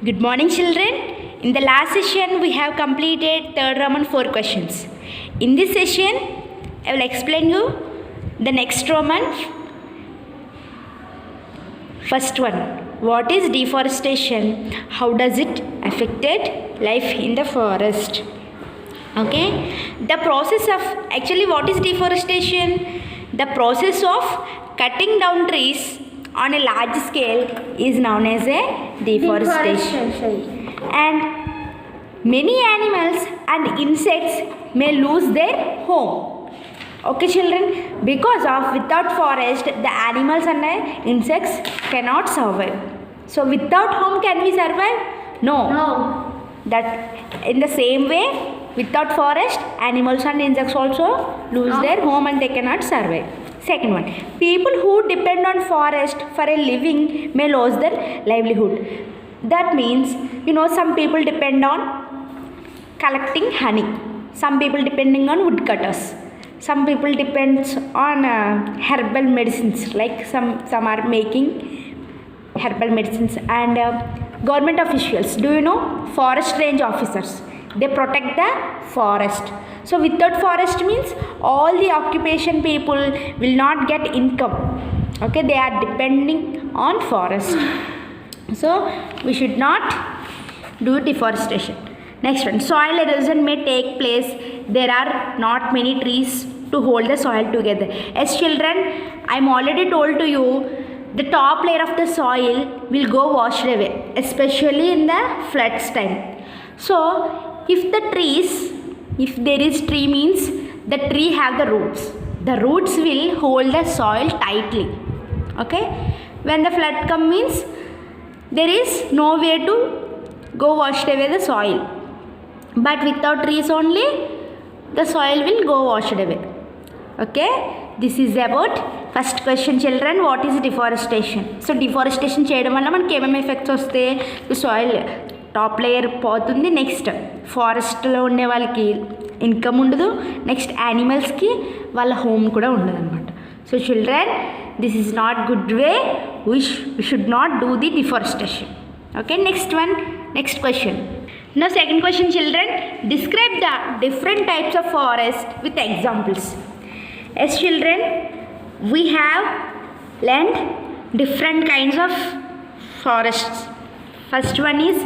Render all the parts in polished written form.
Good morning, children. In the last session, we have completed third Roman 4 questions. In this session, I will explain you the next Roman. First one, what is deforestation? How does it affect life in the forest? Okay, the process of what is deforestation? The process of cutting down trees on a large scale is known as a deforestation. And many animals and insects may lose their home. Okay, children, because of without forest, the animals and the insects cannot survive. So without home, can we survive? No. That in the same way, without forest, animals and insects also lose their home and they cannot survive. Second one, people who depend on forest for a living may lose their livelihood. That means, some people depend on collecting honey. Some people depending on woodcutters. Some people depends on herbal medicines, like some are making herbal medicines. And government officials, do you know forest range officers? They protect the forest. So without forest means all the occupation people will not get income. Okay, they are depending on forest. So we should not do deforestation. Next one, soil erosion may take place. There are not many trees to hold the soil together. As children, I am already told to you, the top layer of the soil will go washed away, especially in the floods time. So if there is tree means the tree have the roots. The roots will hold the soil tightly. Okay. When the flood comes means there is no way to go wash away the soil. But without trees only, the soil will go washed away. Okay. This is about first question, children. What is deforestation? So deforestation చేయడం వల్ల మనకి ఏమేమి effects వస్తాయి? Soil top layer పోతుంది. Next ఫారెస్ట్లో ఉండే వాళ్ళకి income ఉండదు. నెక్స్ట్ యానిమల్స్కి వాళ్ళ హోమ్ కూడా ఉండదు అనమాట. So children, this is not good way. we should not do the deforestation. Okay, next question. Now second question, children, describe the different types of forest with examples. As children, we have learned different kinds of forests. First one is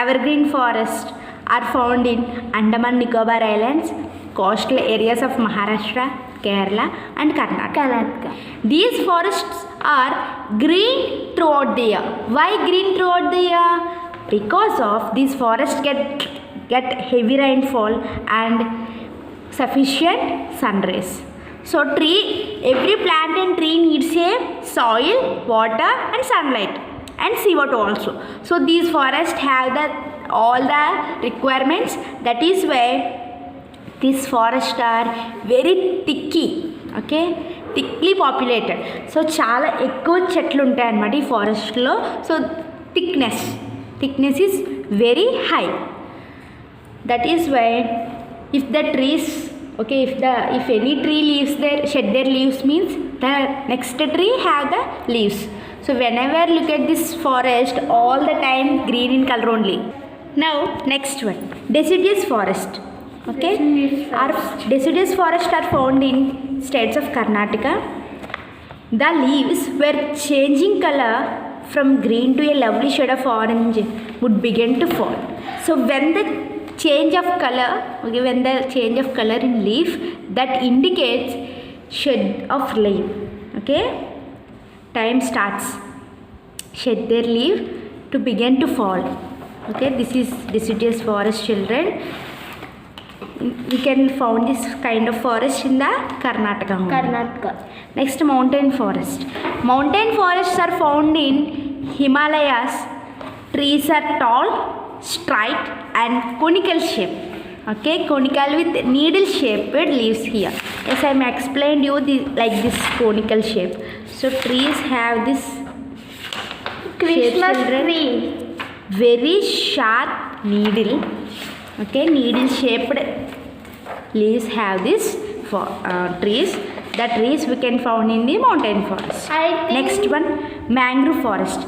evergreen forest are found in Andaman Nicobar Islands, coastal areas of Maharashtra, Kerala and Karnataka. These forests are green throughout the year. Why green throughout the year? Because of these forests get heavy rainfall and sufficient sun rays. So every plant and tree needs a soil, water and sunlight and CO2 also. So these forests have all the requirements. That is why these forests are very thicky. Okay, thickly populated. So చాలా ఎక్కువ చెట్లు ఉంటాయి అన్నమాట ఈ ఫారెస్ట్లో. So thickness is very high. That is why if the trees, if any tree shed their leaves means the next tree have the leaves. So whenever look at this forest, all the time green in color only. Now next one, deciduous forest. Okay, our deciduous forest are found in states of Karnataka. The leaves were changing color from green to a lovely shade of orange would begin to fall. So when the change of color in leaf, that indicates shed of leaf. Okay, time starts, shed their leaf to begin to fall. Okay, this is deciduous forest, children. We can found this kind of forest in the Karnataka. Next, mountain forest. Mountain forests are found in Himalayas. Trees are tall, straight and conical shape. Okay, conical with needle shaped leaves here. As I explained you like this conical shape. So trees have this Christmas tree. Very sharp needle. Okay, needle shaped leaves have this trees. The trees we can found in the mountain forest. Next one, mangrove forest.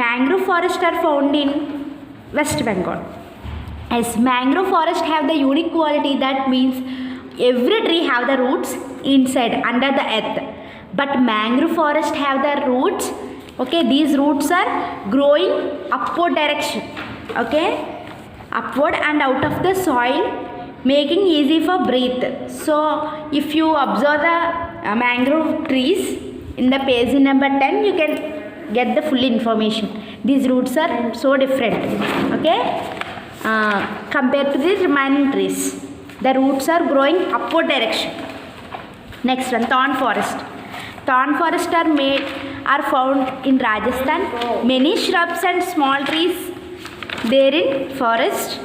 Mangrove forests are found in West Bengal. As mangrove forest have the unique quality, that means every tree have the roots inside under the earth, but mangrove forest have the roots, okay, these roots are growing upward direction, okay, upward and out of the soil, making easy for breathe. So if you observe the mangrove trees in the page number 10, you can get the full information. These roots are so different, okay, compared to the remaining trees. The roots are growing upward direction. Next one, thorn forest. Thorn forest are found in Rajasthan. Many shrubs and small trees there in forest.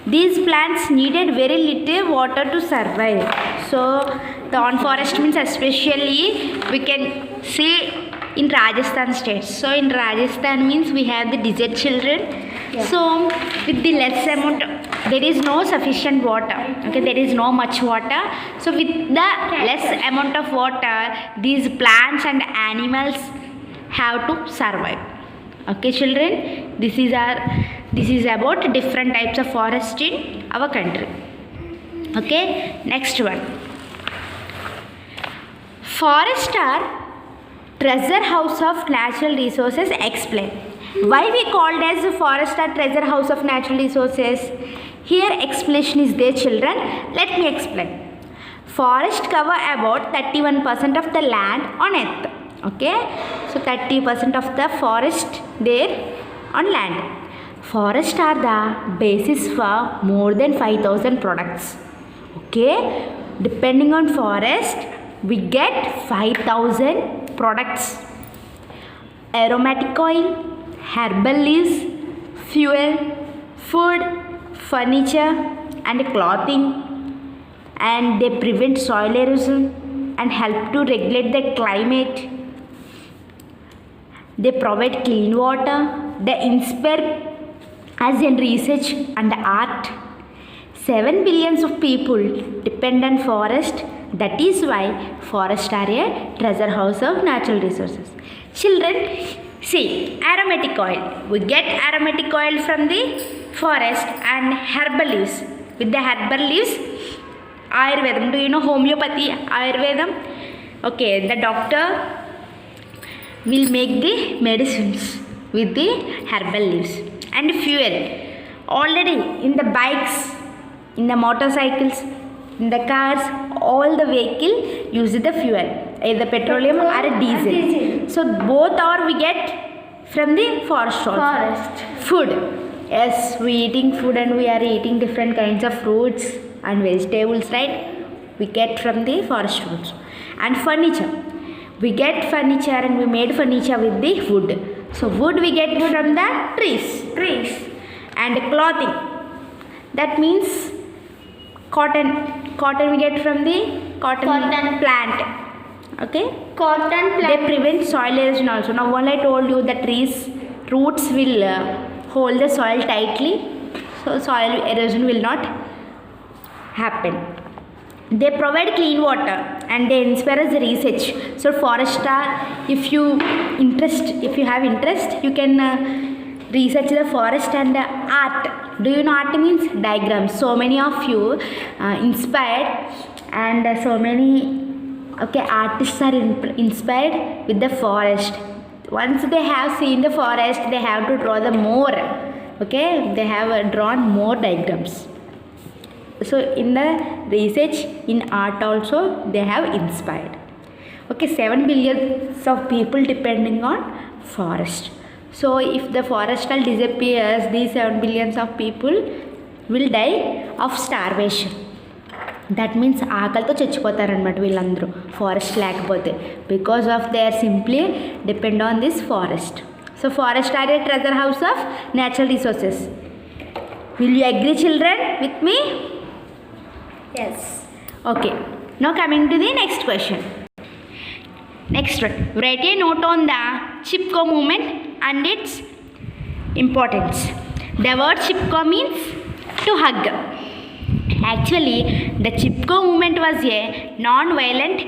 These plants needed very little water to survive. So thorn forest means especially we can see in Rajasthan state. So in Rajasthan means we have the desert children. Yeah. So with the less amount, there is no sufficient water. Okay, there is no much water. So with the less amount of water, these plants and animals have to survive. Okay, children, this is about different types of forest in our country. Okay, next one. Forests are treasure house of natural resources. Explain. Why we called as a forest a treasure house of natural resources? Here explanation is there, children. Let me explain. Forest cover about 31% of the land on earth. Okay, so 30% of the forest there on land. Forests are the basis for more than 5,000 products. Okay, depending on forest, we get 5,000 products. Aromatic oil, herbal leaves, fuel, food, furniture and clothing, and they prevent soil erosion and help to regulate the climate. They provide clean water. They inspire as in research and art. 7 billion of people depend on forest. That is why forests are a treasure house of natural resources. Children, see, aromatic oil. We get aromatic oil from the forest and herbal leaves. With the herbal leaves, Ayurvedam. Do you know homeopathy, Ayurvedam? Okay, the doctor will make the medicines with the herbal leaves. And fuel. Already in the bikes, in the motorcycles, in the cars, all the vehicle use the fuel, either petroleum or diesel. So both are we get from the forest also. Food. Yes, we eating food and we are eating different kinds of fruits and vegetables, right? We get from the forest foods. And furniture. We get furniture and we made furniture with the wood. So wood we get from the trees. And clothing. That means cotton. Cotton we get from the cotton plant. Okay? Cotton plant. They prevent soil erosion also. Now what I told you, the trees roots will hold the soil tightly. So soil erosion will not happen. They provide clean water and they inspire us research. So forest are, if you have interest, you can research the forest and art. Do you know art means diagrams? So many of you inspired and so many artists are inspired with the forest. Once they have seen the forest, they have to draw the more. Okay, they have drawn more diagrams. So in the research in art also they have inspired. Okay, 7 billion of people depending on forest. So if the forest all disappears, these 7 billions of people will die of starvation. That means ఆకలితో చచ్చిపోతారన్నమాట వీళ్ళందరూ forest లేకపోతే, because of they are simply depend on this forest. So forest are a treasure house of natural resources. Will you agree, children, with me? Yes. Okay. Now coming to the next question. Next one. Write a note on the Chipko movement and its importance. The word Chipko means to hug. Actually, the Chipko movement was a non-violent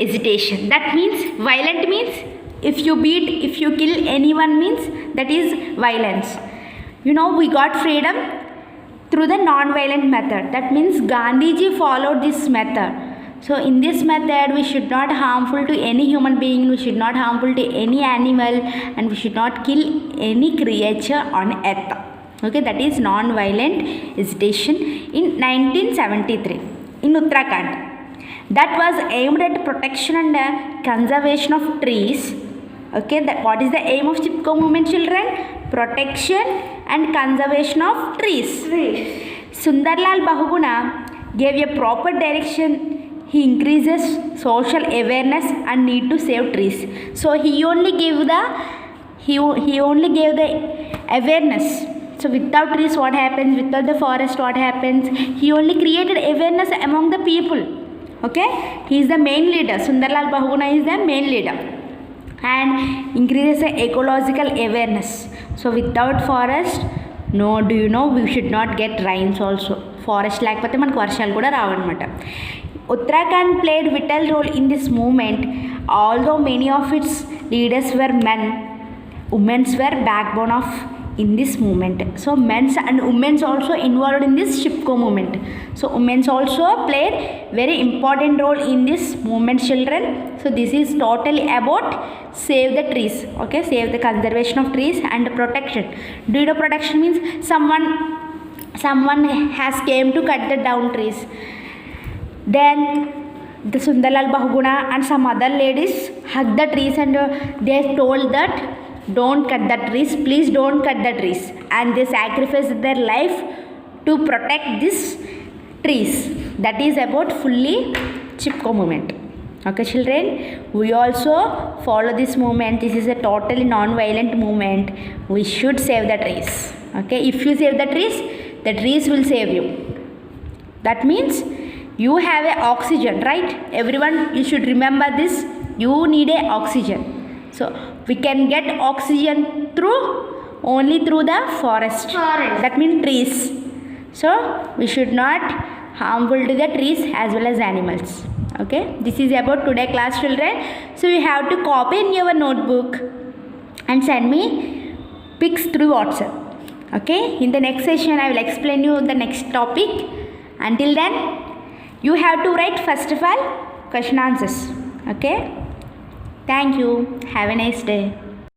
agitation. That means violent means if you beat, if you kill anyone means that is violence. We got freedom through the non-violent method. That means Gandhiji followed this method. So in this method, we should not harmful to any human being, we should not harmful to any animal, and we should not kill any creature on earth. Okay, that is non-violent agitation in 1973 in Uttarakhand. That was aimed at protection and conservation of trees. Okay, what is the aim of Chipko movement, children? Protection and conservation of trees. Sundarlal Bahuguna gave a proper direction. He increases social awareness and need to save trees. So he only gave the awareness. So without trees, what happens? Without the forest, what happens? He only created awareness among the people. Okay, he is the main leader. Sundarlal Bahuguna is the main leader. And increases the ecological awareness. So without forest, we should not get rains also. Forest లేకపోతే మనకు వర్షాలు కూడా రావన్నమాట. Uttarakhand played vital role in this movement. Although many of its leaders were men, women were backbone of in this movement. So men's and women's also involved in this Chipko movement. So women's also played very important role in this movement, children. So this is totally about save the trees. Okay, save the conservation of trees and protection. Do you know protection means someone has came to cut the down trees. Then the Sundarlal Bahuguna and some other ladies hugged the trees and they told that don't cut the trees, please don't cut the trees, and they sacrificed their life to protect these trees. That is about fully Chipko movement. Okay, children, we also follow this movement. This is a totally non-violent movement. We should save the trees. Okay, if you save the trees will save you. That means you have a oxygen, right? Everyone, you should remember this. You need a oxygen. So we can get oxygen only through the forest. That means trees. So we should not harmful to the trees as well as animals. Okay, this is about today class, children. So you have to copy in your notebook and send me pics through WhatsApp. Okay, in the next session I will explain you the next topic. Until then, you have to write first of all question answers. Okay, thank you. Have a nice day.